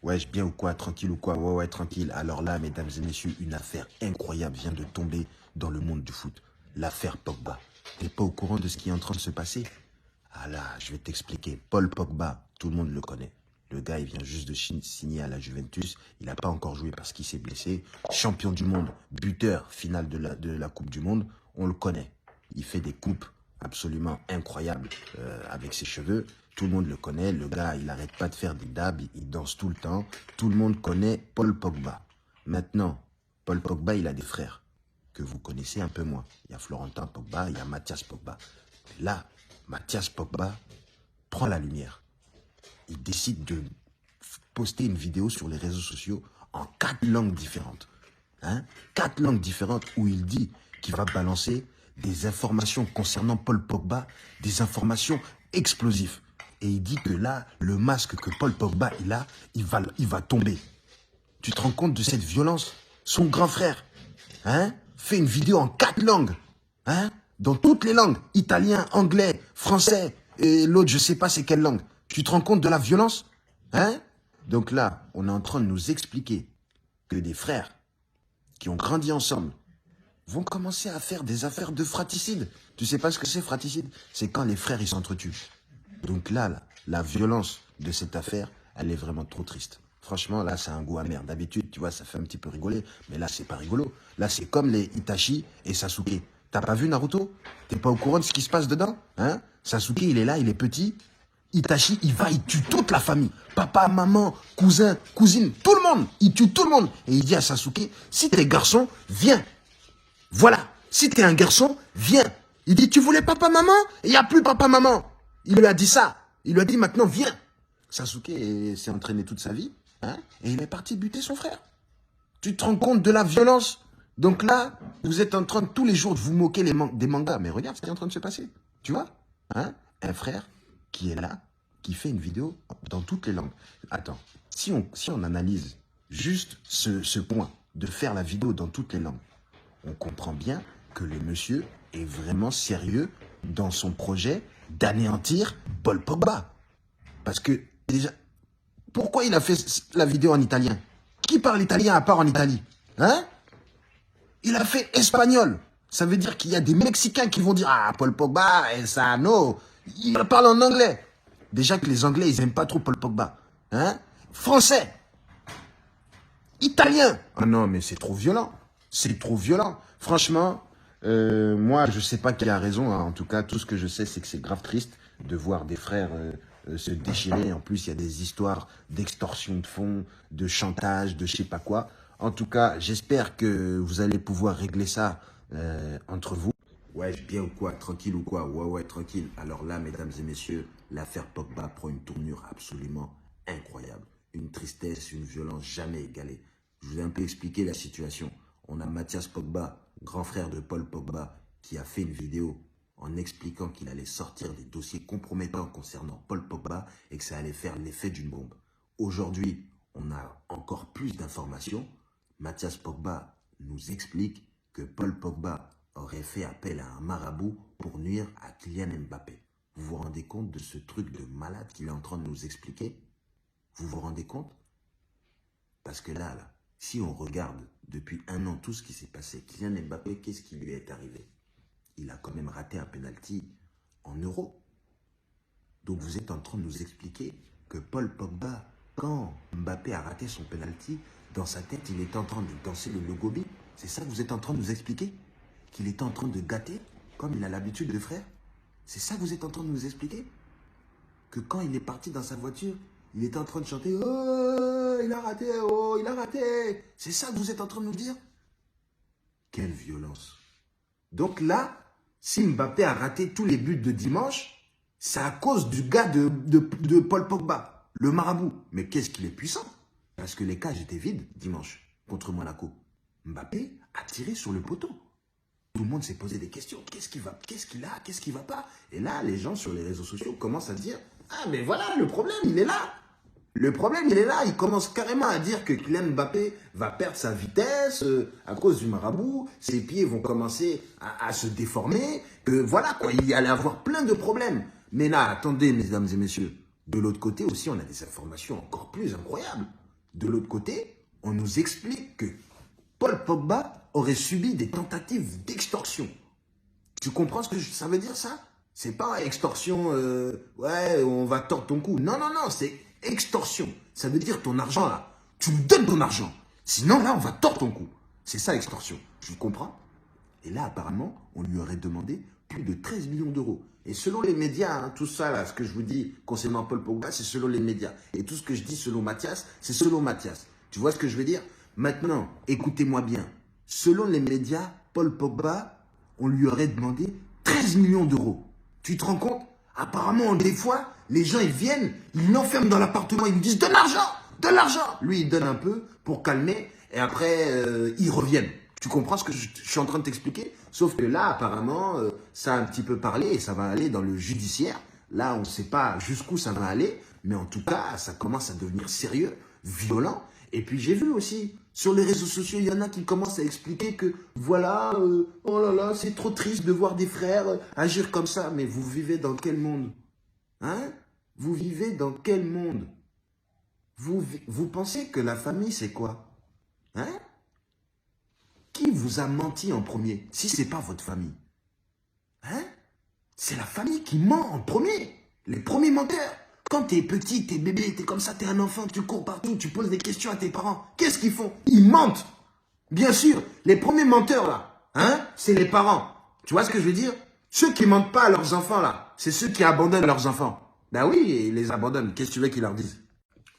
Wesh, bien ou quoi? Tranquille ou quoi? Ouais, ouais, tranquille. Alors là, mesdames et messieurs, une affaire incroyable vient de tomber dans le monde du foot. L'affaire Pogba. T'es pas au courant de ce qui est en train de se passer? Ah là, je vais t'expliquer. Paul Pogba, tout le monde le connaît. Le gars, il vient juste de signer à la Juventus. Il n'a pas encore joué parce qu'il s'est blessé. Champion du monde, buteur final de la Coupe du Monde. On le connaît. Il fait des coupes absolument incroyables avec ses cheveux. Tout le monde le connaît. Le gars, il n'arrête pas de faire des dabs. Il danse tout le temps. Tout le monde connaît Paul Pogba. Maintenant, Paul Pogba, il a des frères que vous connaissez un peu moins. Il y a Florentin Pogba, il y a Mathias Pogba. Mais là, Mathias Pogba prend la lumière. Il décide de poster une vidéo sur les réseaux sociaux en 4 langues différentes. 4 langues différentes où il dit qu'il va balancer des informations concernant Paul Pogba, des informations explosives. Et il dit que là, le masque que Paul Pogba il va tomber. Tu te rends compte de cette violence? Son grand frère fait une vidéo en 4 langues. Dans toutes les langues. Italien, anglais, français. Et l'autre, je sais pas c'est quelle langue. Tu te rends compte de la violence? Donc là, on est en train de nous expliquer que des frères qui ont grandi ensemble vont commencer à faire des affaires de fratricide. Tu sais pas ce que c'est, fratricide? C'est quand les frères, ils s'entretuent. Donc là, la violence de cette affaire, elle est vraiment trop triste. Franchement, là, c'est un goût amer. D'habitude, tu vois, ça fait un petit peu rigoler. Mais là, c'est pas rigolo. Là, c'est comme les Itachi et Sasuke. T'as pas vu Naruto? T'es pas au courant de ce qui se passe dedans? Sasuke, il est là, il est petit. Itachi, il tue toute la famille. Papa, maman, cousin, cousine, tout le monde. Il tue tout le monde. Et il dit à Sasuke, si t'es garçon, viens. Voilà. Si t'es un garçon, viens. Il dit, tu voulais papa, maman? Il n'y a plus papa, maman. Il lui a dit ça. Il lui a dit, maintenant, viens. Sasuke s'est entraîné toute sa vie. Et il est parti buter son frère. Tu te rends compte de la violence? Donc là, vous êtes en train de, tous les jours de vous moquer des mangas. Mais regarde ce qui est en train de se passer. Tu vois? Un frère qui est là, qui fait une vidéo dans toutes les langues. Attends, si on analyse juste ce point de faire la vidéo dans toutes les langues, on comprend bien que le monsieur est vraiment sérieux dans son projet d'anéantir Paul Pogba. Parce que, déjà, pourquoi il a fait la vidéo en italien? Qui parle italien à part en Italie? Il a fait espagnol. Ça veut dire qu'il y a des Mexicains qui vont dire « Ah, Paul Pogba, ça, no ». Il parle en anglais. Déjà que les Anglais, ils n'aiment pas trop Paul Pogba. Français. Italien. Ah non, mais c'est trop violent. C'est trop violent. Franchement, moi, je ne sais pas qui a raison. En tout cas, tout ce que je sais, c'est que c'est grave triste de voir des frères se déchirer. En plus, il y a des histoires d'extorsion de fonds, de chantage, de je sais pas quoi. En tout cas, j'espère que vous allez pouvoir régler ça entre vous. Ouais, bien ou quoi? Tranquille ou quoi? Ouais, ouais, tranquille. Alors là, mesdames et messieurs, l'affaire Pogba prend une tournure absolument incroyable. Une tristesse, une violence jamais égalée. Je vous ai un peu expliqué la situation. On a Mathias Pogba, grand frère de Paul Pogba, qui a fait une vidéo en expliquant qu'il allait sortir des dossiers compromettants concernant Paul Pogba et que ça allait faire l'effet d'une bombe. Aujourd'hui, on a encore plus d'informations. Mathias Pogba nous explique que Paul Pogba aurait fait appel à un marabout pour nuire à Kylian Mbappé. Vous vous rendez compte de ce truc de malade qu'il est en train de nous expliquer? Vous vous rendez compte? Parce que là, si on regarde depuis un an tout ce qui s'est passé, Kylian Mbappé, qu'est-ce qui lui est arrivé? Il a quand même raté un penalty en Euro. Donc vous êtes en train de nous expliquer que Paul Pogba, quand Mbappé a raté son penalty, dans sa tête, il était en train de danser le logobi. C'est ça que vous êtes en train de nous expliquer? Qu'il était en train de gâter, comme il a l'habitude de faire? C'est ça que vous êtes en train de nous expliquer? Que quand il est parti dans sa voiture, il était en train de chanter « Oh, il a raté, oh, il a raté !» C'est ça que vous êtes en train de nous dire? Quelle violence! Donc là, si Mbappé a raté tous les buts de dimanche, c'est à cause du gars de Paul Pogba, le marabout. Mais qu'est-ce qu'il est puissant? Parce que les cages étaient vides dimanche contre Monaco. Mbappé a tiré sur le poteau. Tout le monde s'est posé des questions. Qu'est-ce qu'il a? Qu'est-ce qui va pas? Et là, les gens sur les réseaux sociaux commencent à se dire « Ah, mais voilà, le problème, il est là !» Le problème, il est là. Il commence carrément à dire que Kylian Mbappé va perdre sa vitesse à cause du marabout. Ses pieds vont commencer à se déformer. Que voilà, quoi, il y allait avoir plein de problèmes. Mais là, attendez, mesdames et messieurs. De l'autre côté aussi, on a des informations encore plus incroyables. De l'autre côté, on nous explique que Paul Pogba aurait subi des tentatives d'extorsion. Tu comprends ce que ça veut dire, ça? C'est pas extorsion, ouais, on va tordre ton cou. Non, non, non, c'est extorsion. Ça veut dire ton argent, là. Tu nous donnes ton argent. Sinon, là, on va tordre ton cou. C'est ça, extorsion. Tu comprends? Et là, apparemment, on lui aurait demandé plus de 13 millions d'euros. Et selon les médias, hein, tout ça, là, ce que je vous dis concernant Paul Pogba, c'est selon les médias. Et tout ce que je dis selon Mathias, c'est selon Mathias. Tu vois ce que je veux dire? Maintenant, écoutez-moi bien. Selon les médias, Paul Pogba, on lui aurait demandé 13 millions d'euros. Tu te rends compte? Apparemment, des fois, les gens, ils viennent, ils l'enferment dans l'appartement, ils me disent « Donne l'argent! Donne l'argent !» Lui, il donne un peu pour calmer, et après, ils reviennent. Tu comprends ce que je suis en train de t'expliquer? Sauf que là, apparemment, ça a un petit peu parlé et ça va aller dans le judiciaire. Là, on ne sait pas jusqu'où ça va aller, mais en tout cas, ça commence à devenir sérieux, violent. Et puis, j'ai vu aussi, sur les réseaux sociaux, il y en a qui commencent à expliquer que, voilà, oh là là, c'est trop triste de voir des frères agir comme ça. Mais vous vivez dans quel monde? Hein? Vous vivez dans quel monde? Vous pensez que la famille, c'est quoi? Hein? Qui vous a menti en premier, si ce n'est pas votre famille? Hein? C'est la famille qui ment en premier. Les premiers menteurs. Quand tu es petit, tu es bébé, tu es comme ça, tu es un enfant, tu cours partout, tu poses des questions à tes parents. Qu'est-ce qu'ils font? Ils mentent. Bien sûr, les premiers menteurs là, hein, c'est les parents. Tu vois ce que je veux dire? Ceux qui mentent pas à leurs enfants là, c'est ceux qui abandonnent leurs enfants. Ben oui, ils les abandonnent. Qu'est-ce que tu veux qu'ils leur disent?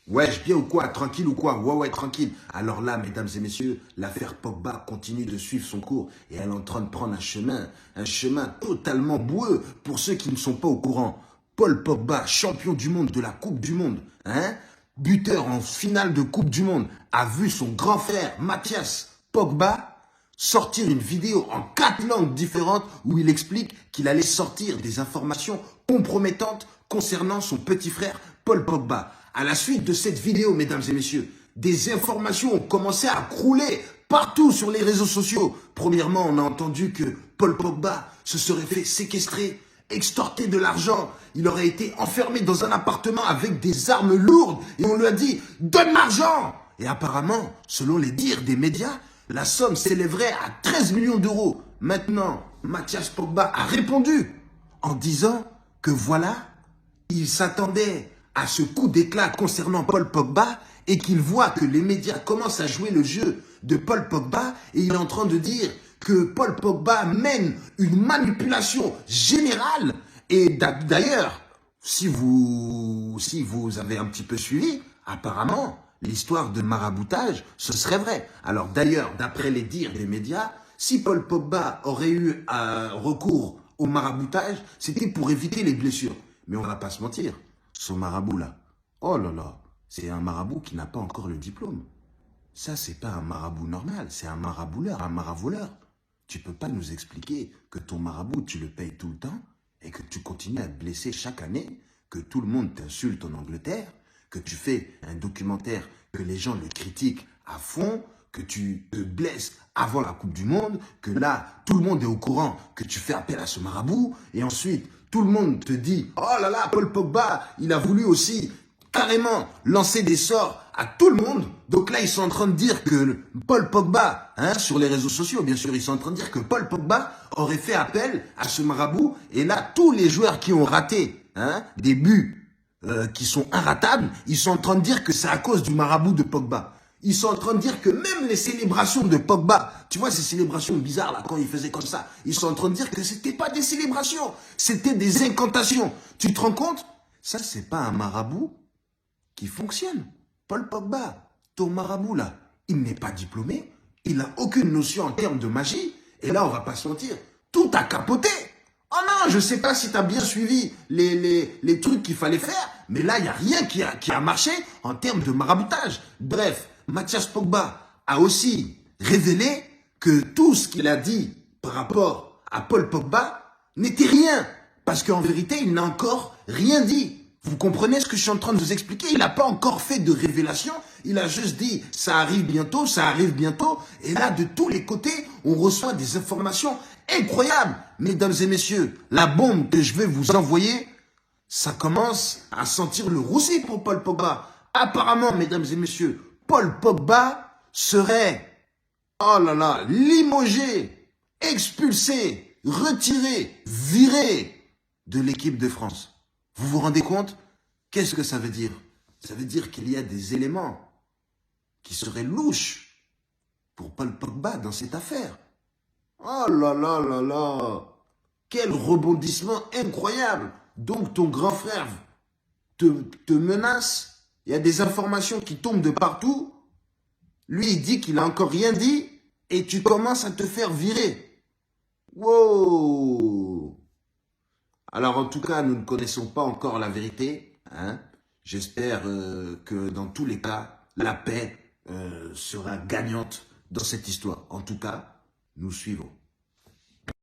Wesh, bien ou quoi? Tranquille ou quoi? Ouais, ouais, tranquille. Alors là, mesdames et messieurs, l'affaire Pogba continue de suivre son cours et elle est en train de prendre un chemin totalement boueux pour ceux qui ne sont pas au courant. Paul Pogba, champion du monde de la Coupe du Monde, hein, buteur en finale de Coupe du Monde, a vu son grand frère, Mathias Pogba, sortir une vidéo en 4 langues différentes où il explique qu'il allait sortir des informations compromettantes concernant son petit frère, Paul Pogba. À la suite de cette vidéo, mesdames et messieurs, des informations ont commencé à crouler partout sur les réseaux sociaux. Premièrement, on a entendu que Paul Pogba se serait fait séquestrer, extorter de l'argent. Il aurait été enfermé dans un appartement avec des armes lourdes et on lui a dit « Donne l'argent !» Et apparemment, selon les dires des médias, la somme s'élèverait à 13 millions d'euros. Maintenant, Mathias Pogba a répondu en disant que voilà, il s'attendait à ce coup d'éclat concernant Paul Pogba et qu'il voit que les médias commencent à jouer le jeu de Paul Pogba et il est en train de dire que Paul Pogba mène une manipulation générale. Et d'ailleurs, si vous avez un petit peu suivi, apparemment, l'histoire de maraboutage, ce serait vrai. Alors d'ailleurs, d'après les dires des médias, si Paul Pogba aurait eu un recours au maraboutage, c'était pour éviter les blessures. Mais on ne va pas se mentir, ce marabout-là, oh là là, c'est un marabout qui n'a pas encore le diplôme. Ça, c'est pas un marabout normal, c'est un marabouleur, un maravoleur. Tu peux pas nous expliquer que ton marabout, tu le payes tout le temps et que tu continues à te blesser chaque année, que tout le monde t'insulte en Angleterre, que tu fais un documentaire, que les gens le critiquent à fond, que tu te blesses avant la Coupe du Monde, que là, tout le monde est au courant que tu fais appel à ce marabout, et ensuite, tout le monde te dit « Oh là là, Paul Pogba, il a voulu aussi carrément lancer des sorts à tout le monde. » Donc là, ils sont en train de dire que Paul Pogba, hein, sur les réseaux sociaux, bien sûr, ils sont en train de dire que Paul Pogba aurait fait appel à ce marabout. Et là, tous les joueurs qui ont raté des buts qui sont inratables, ils sont en train de dire que c'est à cause du marabout de Pogba. Ils sont en train de dire que même les célébrations de Pogba, tu vois ces célébrations bizarres là, quand il faisait comme ça, ils sont en train de dire que c'était pas des célébrations, c'était des incantations. Tu te rends compte? Ça, c'est pas un marabout qui fonctionne. Paul Pogba, ton marabout là, il n'est pas diplômé, il n'a aucune notion en termes de magie, et là, on va pas se mentir, tout a capoté. Oh non, je sais pas si tu as bien suivi les trucs qu'il fallait faire, mais là, il n'y a rien qui a marché en termes de maraboutage. Bref, Mathias Pogba a aussi révélé que tout ce qu'il a dit par rapport à Paul Pogba n'était rien. Parce qu'en vérité, il n'a encore rien dit. Vous comprenez ce que je suis en train de vous expliquer? Il n'a pas encore fait de révélation. Il a juste dit, ça arrive bientôt, ça arrive bientôt. Et là, de tous les côtés, on reçoit des informations incroyables. Mesdames et messieurs, la bombe que je vais vous envoyer, ça commence à sentir le roussi pour Paul Pogba. Apparemment, mesdames et messieurs, Paul Pogba serait, oh là là, limogé, expulsé, retiré, viré de l'équipe de France. Vous vous rendez compte? Qu'est-ce que ça veut dire? Ça veut dire qu'il y a des éléments qui seraient louches pour Paul Pogba dans cette affaire. Oh là là là là! Quel rebondissement incroyable! Donc ton grand frère te menace, il y a des informations qui tombent de partout, lui il dit qu'il n'a encore rien dit, et tu commences à te faire virer. Wow! Alors en tout cas, nous ne connaissons pas encore la vérité, hein? J'espère que dans tous les cas, la paix sera gagnante dans cette histoire. En tout cas, nous suivons.